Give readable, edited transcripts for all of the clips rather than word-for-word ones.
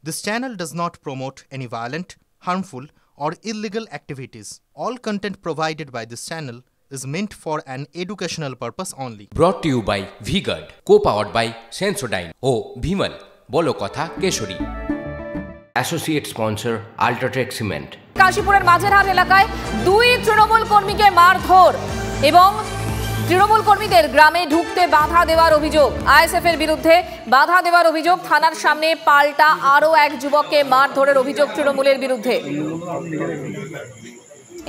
This channel does not promote any violent, harmful, or illegal activities. All content provided by this channel is meant for an educational purpose only. Brought to you by V-Guard, co-powered by Sensodyne O Bhimal, বলো কথা Keshari. Associate sponsor Ultratech Cement। কাশীপুরের Majerhat এলাকায় দুই তৃণমূল কর্মীকে মারধর এবং তৃণমূল কর্মীদের গ্রামে ঢুকতে বাধা দেওয়ার অভিযোগ। আইএসএফ এর বিরুদ্ধে বাধা দেওয়ার অভিযোগ। থানার সামনে পাল্টা আরও এক যুবককে মারধরের অভিযোগ তৃণমূলের বিরুদ্ধে।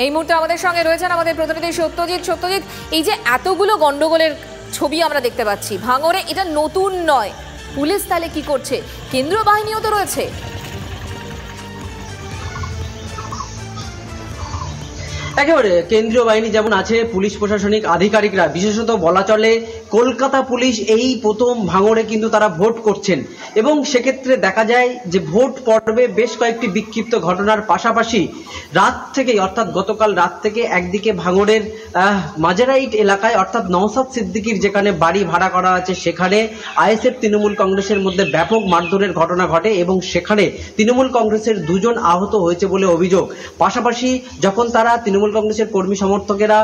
এই মুহূর্তে আমাদের সঙ্গে রয়েছেন আমাদের প্রতিনিধি সত্যজিৎ। এই যে এতগুলো গন্ডগোলের ছবি আমরা দেখতে পাচ্ছি ভাঙড়ে, এটা নতুন নয়। পুলিশ তাহলে কি করছে? কেন্দ্রীয় বাহিনীও তো রয়েছে। একেবারে কেন্দ্রীয় বাহিনী যেমন আছে, পুলিশ প্রশাসনিক আধিকারিকরা, বিশেষত বলা চলে কলকাতা পুলিশ এই প্রথম ভাঙড়ে কিন্তু তারা ভোট করছেন এবং সেক্ষেত্রে দেখা যায় যে ভোট পর্বে বেশ কয়েকটি বিক্ষিপ্ত ঘটনার পাশাপাশি রাত থেকেই অর্থাৎ গতকাল রাত থেকে একদিকে ভাঙড়ের মাঝেরহাট এলাকায় অর্থাৎ নওশাদ সিদ্দিকীর যেখানে বাড়ি ভাড়া করা আছে সেখানে আইএসএফ তৃণমূল কংগ্রেসের মধ্যে ব্যাপক মারধরের ঘটনা ঘটে এবং সেখানে তৃণমূল কংগ্রেসের দুজন আহত হয়েছে বলে অভিযোগ। পাশাপাশি যখন তারা তৃণমূল কংগ্রেসের কর্মী সমর্থকেরা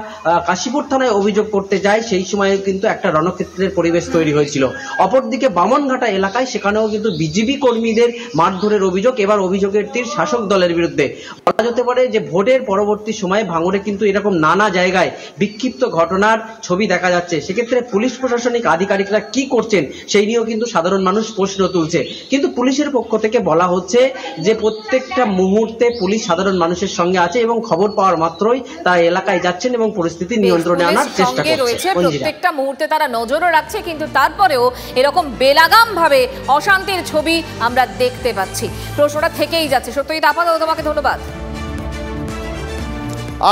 কাশীপুর থানায় অভিযোগ করতে যায় সেই সময়ে কিন্তু একটা রণক্ষেত্রের পরিবেশ তৈরি হয়েছিল। অপরদিকে বামনঘাটা এলাকায় সেখানেও কিন্তু বিজেপি কর্মীদের মারধরের অভিযোগ। এবার অভিযোগের তীর শাসক দলের বিরুদ্ধে। বলা যেতে পারে যে ভোটের পরবর্তী সময়ে ভাঙড়ে কিন্তু এরকম নানা জায়গায় বিক্ষিপ্ত ঘটনার ছবি দেখা যাচ্ছে। সেক্ষেত্রে পুলিশ প্রশাসনিক আধিকারিকরা কি করছেন সেই নিয়েও কিন্তু সাধারণ মানুষ প্রশ্ন তুলছে। কিন্তু পুলিশের পক্ষ থেকে বলা হচ্ছে যে প্রত্যেকটা মুহূর্তে পুলিশ সাধারণ মানুষের সঙ্গে আছে এবং খবর পাওয়ার মাত্রই তারা এলাকায় যাচ্ছেন এবং পরিস্থিতি নিয়ন্ত্রণে আনার চেষ্টা করছে। প্রত্যেকটা মুহূর্তে তারা নজরও রাখছে, কিন্তু তারপরেও এরকম বেলাগাম ভাবে অশান্তির ছবি আমরা দেখতে পাচ্ছি। প্রশ্নটা থেকেই যাচ্ছে। সত্যজিৎ, আপাতত তোমাকে ধন্যবাদ।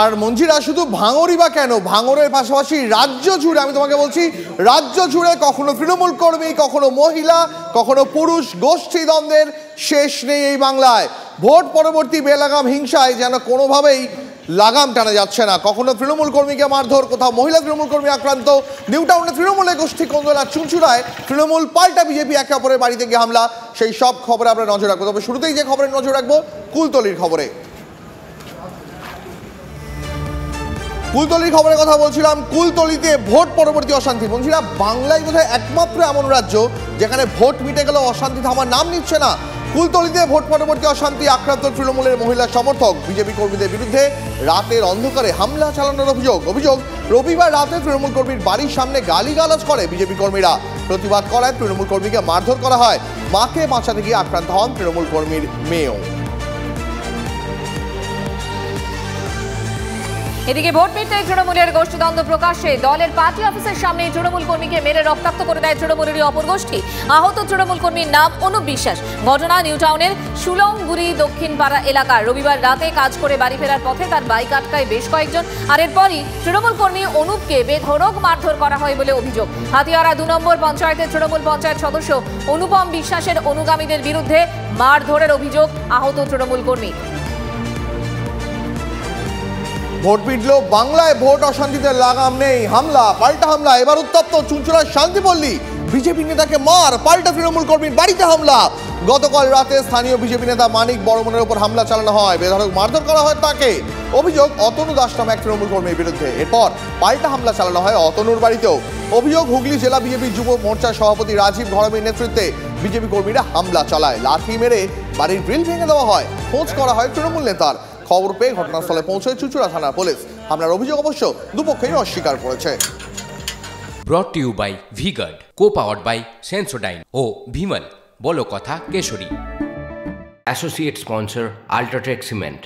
আর মঞ্জিরা, শুধু ভাঙড়ই বা কেন, ভাঙড়ের পাশাপাশি রাজ্য জুড়ে, আমি তোমাকে বলছি রাজ্য জুড়ে কখনো তৃণমূল কর্মী, কখনো মহিলা, কখনো পুরুষ গোষ্ঠী দ্বন্দ্বের শেষ নেই এই বাংলায়। ভোট পরবর্তী বেলাগাম হিংসায় যেন কোনোভাবেই লাগাম টানা যাচ্ছে না। কখনো তৃণমূল কর্মীকে মারধর, কোথাও মহিলা তৃণমূল কর্মী আক্রান্ত। নিউ টাউনে তৃণমূলের গোষ্ঠী কোন্দল আর চুঁচুড়ায় তৃণমূল পাল্টা বিজেপি একে অপরের বাড়িতে গিয়ে হামলা। সেই সব খবরে আমরা নজর রাখবো। তবে শুরুতেই যে খবরে নজর রাখবো কুলতলির খবরে। কুলতলির খবরের কথা বলছিলাম। কুলতলিতে ভোট পরবর্তী অশান্তি। বলছিলাম বাংলায় বোধহয় একমাত্র এমন রাজ্য যেখানে ভোট মিটে গেল অশান্তি থামার নাম নিচ্ছে না। কুলতলিতে ভোট পরবর্তী অশান্তি, আক্রান্ত তৃণমূলের মহিলা সমর্থক। বিজেপি কর্মীদের বিরুদ্ধে রাতের অন্ধকারে হামলা চালানোর অভিযোগ। রবিবার রাতে তৃণমূল কর্মীর বাড়ির সামনে গালিগালাজ করে বিজেপি কর্মীরা। প্রতিবাদ করায় তৃণমূল কর্মীকে মারধর করা হয়। মাকে বাঁচাতে গিয়ে আক্রান্ত হন তৃণমূল কর্মীর মেয়েও। এদিকে ভোট মিটতে তৃণমূলের গোষ্ঠীদ্বন্দ্ব প্রকাশ্যে। দলের পার্টি অফিসের সামনে তৃণমূল কর্মীকে মেরে রক্তাক্ত করে দেয় তৃণমূলেরই অপর গোষ্ঠী। আহত তৃণমূল কর্মীর নাম অনুপ বিশ্বাস। ঘটনা নিউ টাউনের সুলংগুড়ি দক্ষিণ পাড়া এলাকার। রবিবার রাতে কাজ করে বাড়ি ফেরার পথে তার বাইক আটকায় বেশ কয়েকজন। আর এরপরই তৃণমূল কর্মী অনুপকে বেধড়ক মারধর করা হয় বলে অভিযোগ। হাতিয়ারা 2 নম্বর পঞ্চায়েতের তৃণমূল পঞ্চায়েত সদস্য অনুপম বিশ্বাসের অনুগামীদের বিরুদ্ধে মারধরের অভিযোগ আহত তৃণমূল কর্মী। ভোট মিটল বাংলায়, ভোট অশান্তিতে লাগাম নেই। হামলা, পাল্টা হামলা। এবার উত্তপ্ত চুঁচুড়ার শান্তিপল্লী। বিজেপি নেতাকে মার, পাল্টা তৃণমূল কর্মীর বাড়িতে হামলা। গতকাল রাতে স্থানীয় বিজেপি নেতা মানিক বর্মনের উপর হামলা চালানো হয়, বেধড়ক মারধর করা হয় তাকে। অভিযোগ অতনু দাস নামে এক তৃণমূল কর্মীর বিরুদ্ধে। এরপর পাল্টা হামলা চালানো হয় অতনুর বাড়িতেও। অভিযোগ হুগলি জেলা বিজেপি যুব মোর্চার সভাপতি রাজীব ঘরমের নেতৃত্বে বিজেপি কর্মীরা হামলা চালায়। লাঠি মেরে বাড়ির গ্রিল ভেঙে দেওয়া হয়। খোঁজ করা হয় তৃণমূল নেতার। খবর পেয়ে ঘটনাস্থলে পৌঁছয় চুঁচুড়া থানার পুলিশ। হামলার অভিযোগ অবশ্য দুপক্ষই অস্বীকার করেছে। Brought to you by V-Guard, co-powered by Sensodyne O Bhimal, বলো কথা Keshari. Associate sponsor Ultratech Cement।